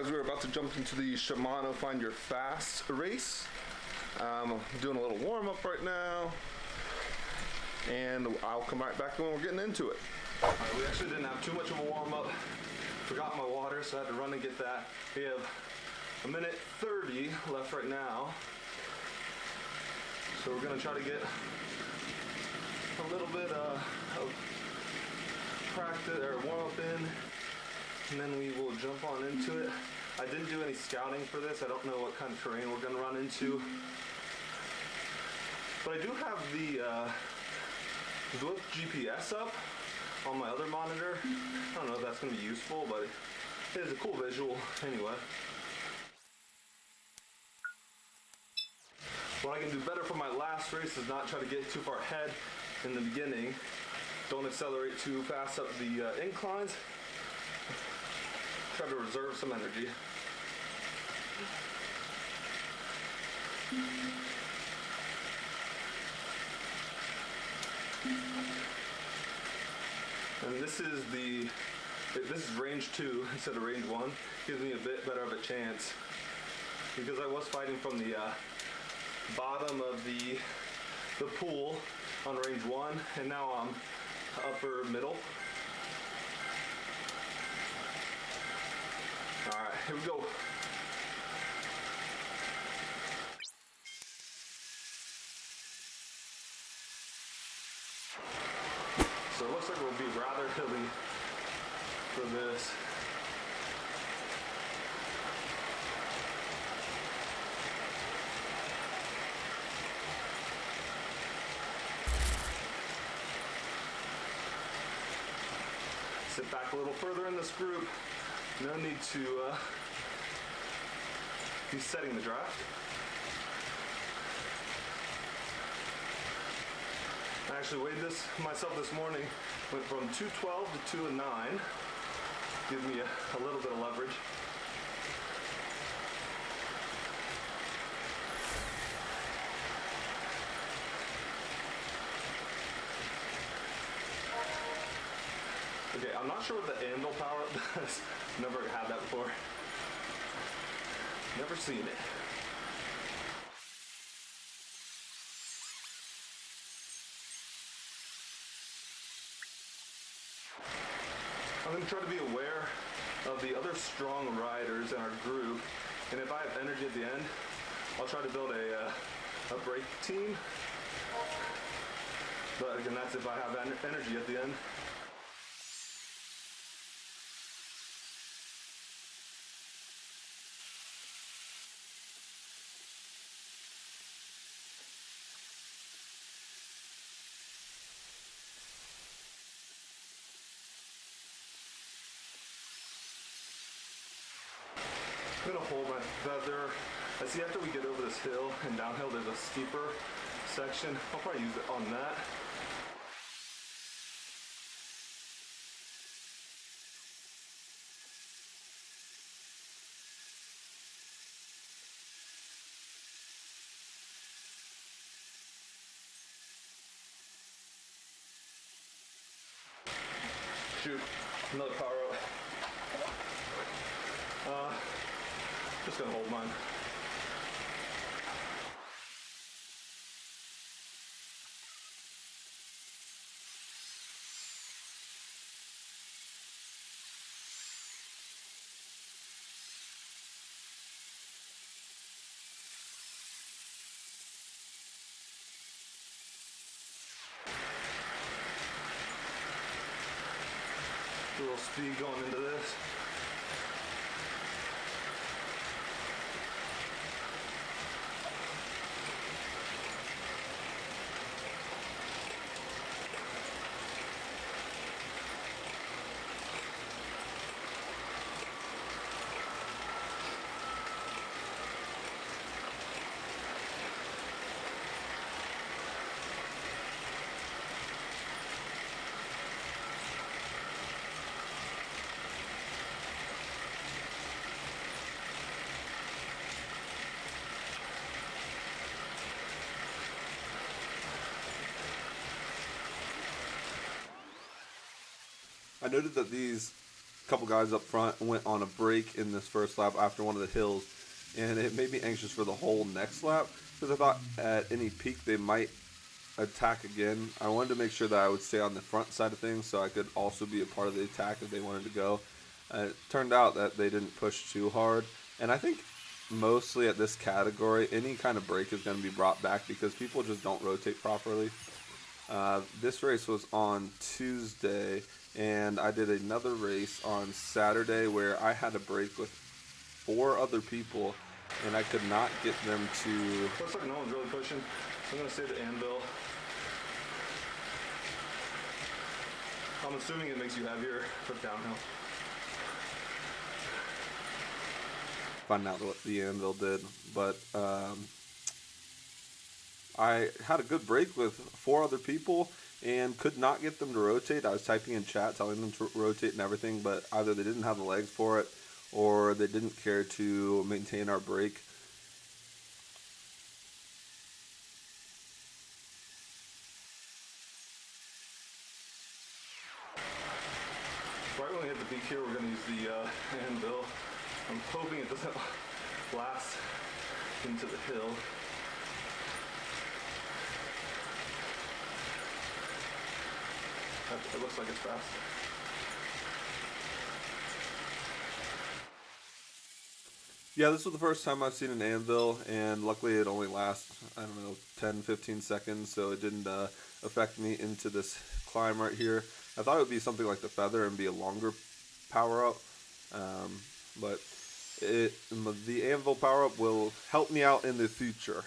guys, we're about to jump into the Shimano Find Your Fast race. I'm doing a little warm-up right now, and I'll come right back when we're getting into it. Alright, we actually didn't have too much of a warm-up. Forgot my water, so I had to run and get that. We have a minute 30 left right now. So we're going to try to get a little bit of practice or warm-up in, and then we will jump on into it. I didn't do any scouting for this. I don't know what kind of terrain we're going to run into. But I do have the Zwift GPS up on my other monitor. I don't know if that's going to be useful, but it is a cool visual anyway. What I can do better for my last race is not try to get too far ahead in the beginning. Don't accelerate too fast up the inclines. Try to reserve some energy. And this is range 2 instead of range 1. Gives me a bit better of a chance because I was fighting from the bottom of the pool on range 1, and now I'm upper middle. Alright, here we go. So it looks like we'll be rather hilly for this. Sit back a little further in this group. No need to be setting the draft. I actually weighed myself this morning. Went from 212 to 209. Give me a little bit of leverage. Okay, I'm not sure what the anvil power does. Never had that before. Never seen it. I'm going to try to be aware of the other strong riders in our group, and if I have energy at the end, I'll try to build a break team. But again, that's if I have energy at the end. I'm gonna hold my feather. I see after we get over this hill and downhill, there's a steeper section. I'll probably use it on that. Shoot, another power up. Just gonna hold mine. A little speed going into this. I noted that these couple guys up front went on a break in this first lap after one of the hills, and it made me anxious for the whole next lap because I thought at any peak they might attack again. I wanted to make sure that I would stay on the front side of things so I could also be a part of the attack if they wanted to go. It turned out that they didn't push too hard, and I think mostly at this category any kind of break is going to be brought back because people just don't rotate properly. This race was on Tuesday, and I did another race on Saturday where I had a break with 4 other people, and I could not get them to... Looks like no one's really pushing. I'm going to say the anvil. I'm assuming it makes you heavier for downhill. Find out what the anvil did, but I had a good break with 4 other people and could not get them to rotate. I was typing in chat telling them to rotate and everything, but either they didn't have the legs for it or they didn't care to maintain our break. Right when we hit the peak here, we're going to use the anvil. I'm hoping it doesn't blast into the hill. It looks like it's fast. Yeah, this was the first time I've seen an anvil, and luckily it only lasts, 10-15 seconds, so it didn't affect me into this climb right here. I thought it would be something like the feather and be a longer power-up, but the anvil power-up will help me out in the future.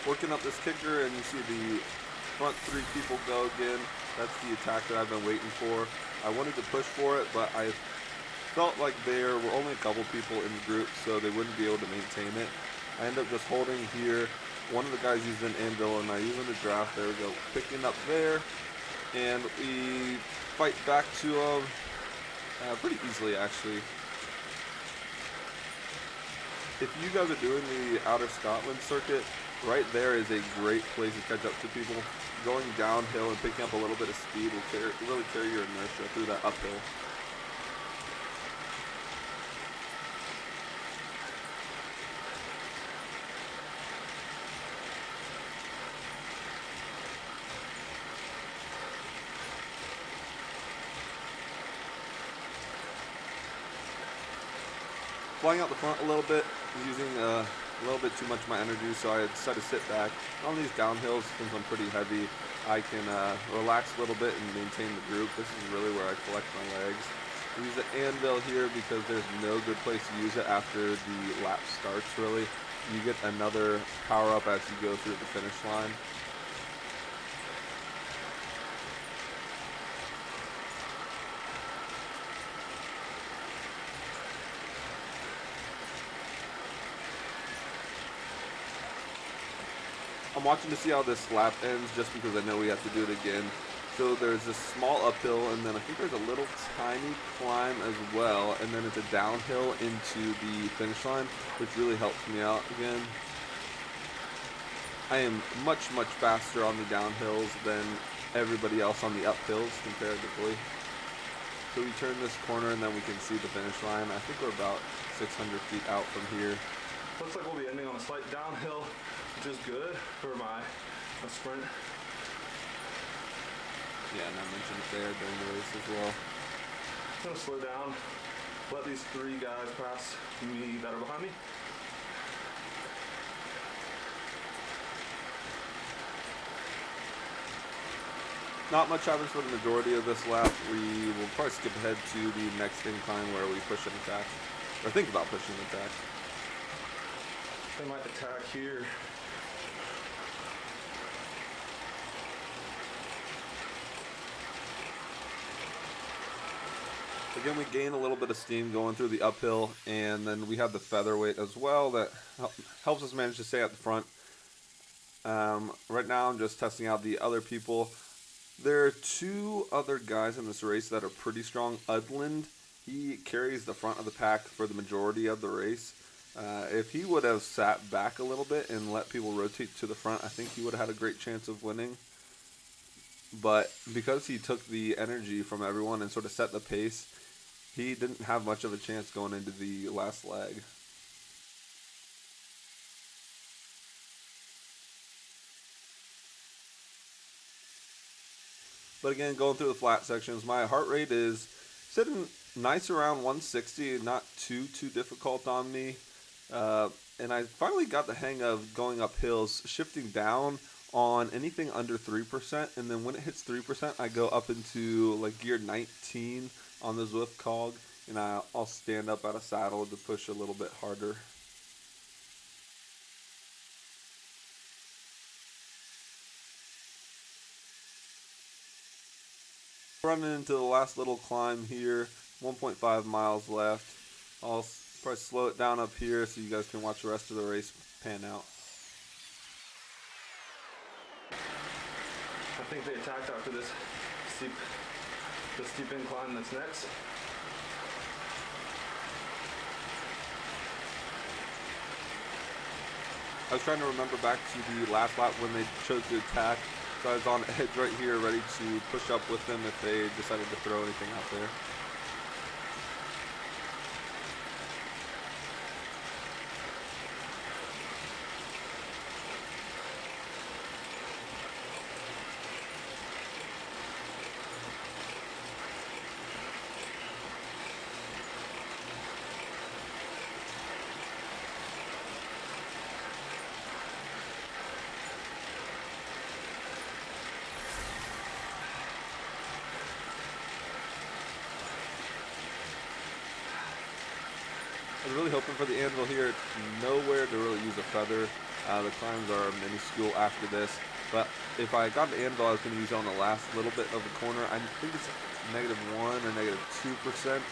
Working up this kicker, and you see the front 3 people go again. That's the attack that I've been waiting for. I wanted to push for it, but I felt like there were only a couple people in the group, so they wouldn't be able to maintain it. I end up just holding here. One of the guys used an anvil, and I used a draft. There we go, picking up there, and we fight back to him pretty easily, actually. If you guys are doing the Outer Scotland circuit, right there is a great place to catch up to people. Going downhill and picking up a little bit of speed will really carry your inertia through that uphill. Flying out the front a little bit, using a little bit too much of my energy, so I decided to sit back. On these downhills, since I'm pretty heavy, I can relax a little bit and maintain the group. This is really where I collect my legs. I use the anvil here because there's no good place to use it after the lap starts, really. You get another power up as you go through the finish line. I'm watching to see how this lap ends just because I know we have to do it again. So there's this small uphill, and then I think there's a little tiny climb as well, and then it's a downhill into the finish line, which really helps me out again. I am much, much faster on the downhills than everybody else on the uphills comparatively. So we turn this corner, and then we can see the finish line. I think we're about 600 feet out from here. Looks like we'll be ending on a slight downhill, which is good for my sprint. Yeah, and I mentioned it there during the race as well. I'm going to slow down, let these 3 guys pass me that are behind me. Not much happens for the majority of this lap. We will probably skip ahead to the next incline where we push an attack, or think about pushing an attack. I might attack here. Again, we gain a little bit of steam going through the uphill, and then we have the featherweight as well that helps us manage to stay at the front. Right now, I'm just testing out the other people. There are two other guys in this race that are pretty strong. Udland, he carries the front of the pack for the majority of the race. If he would have sat back a little bit and let people rotate to the front, I think he would have had a great chance of winning. But because he took the energy from everyone and sort of set the pace, he didn't have much of a chance going into the last leg. But again, going through the flat sections, my heart rate is sitting nice around 160, not too difficult on me. And I finally got the hang of going up hills, shifting down on anything under 3%, and then when it hits 3%, I go up into like gear 19 on the Zwift cog, and I'll stand up out of saddle to push a little bit harder. Running into the last little climb here, 1.5 miles left. I'll probably slow it down up here so you guys can watch the rest of the race pan out. I think they attacked after this steep incline that's next. I was trying to remember back to the last lap when they chose to attack. So I was on edge right here, ready to push up with them if they decided to throw anything out there. I was really hoping for the anvil here. It's nowhere to really use a feather. The climbs are minuscule after this. But if I got the anvil, I was going to use it on the last little bit of the corner. I think it's -1 or -2%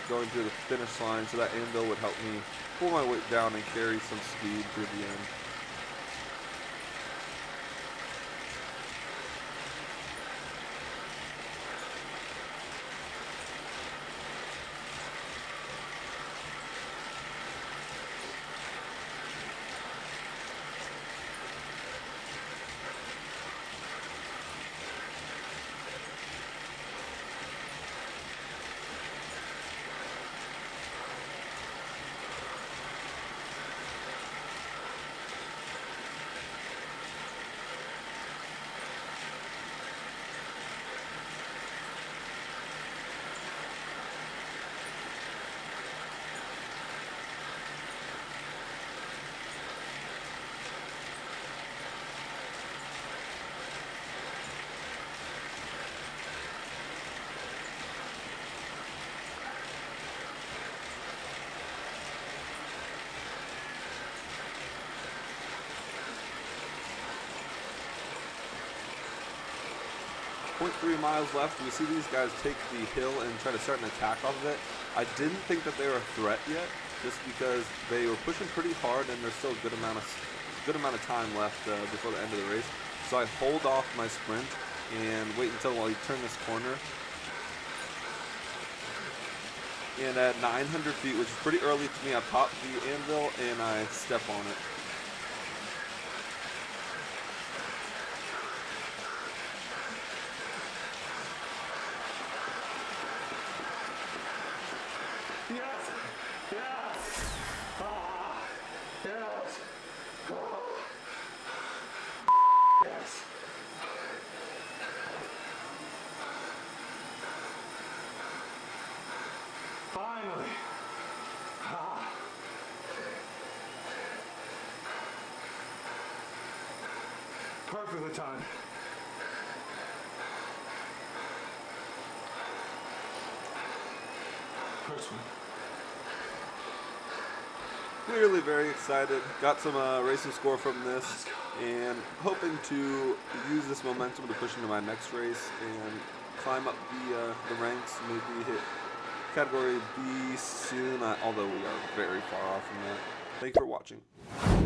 going through the finish line. So that anvil would help me pull my weight down and carry some speed through the end. 0.3 miles left. We see these guys take the hill and try to start an attack off of it. I didn't think that they were a threat yet, just because they were pushing pretty hard and there's still a good amount of time left before the end of the race. So I hold off my sprint and wait until while you turn this corner. And at 900 feet, which is pretty early to me, I pop the anvil and I step on it. Yes! Yes! Ah! Yes! Oh. Yes! Finally! Ah. Perfectly timed. First one. Clearly very excited. Got some racing score from this, and hoping to use this momentum to push into my next race and climb up the ranks. Maybe hit Category B soon, although we are very far off from that. Thank you for watching.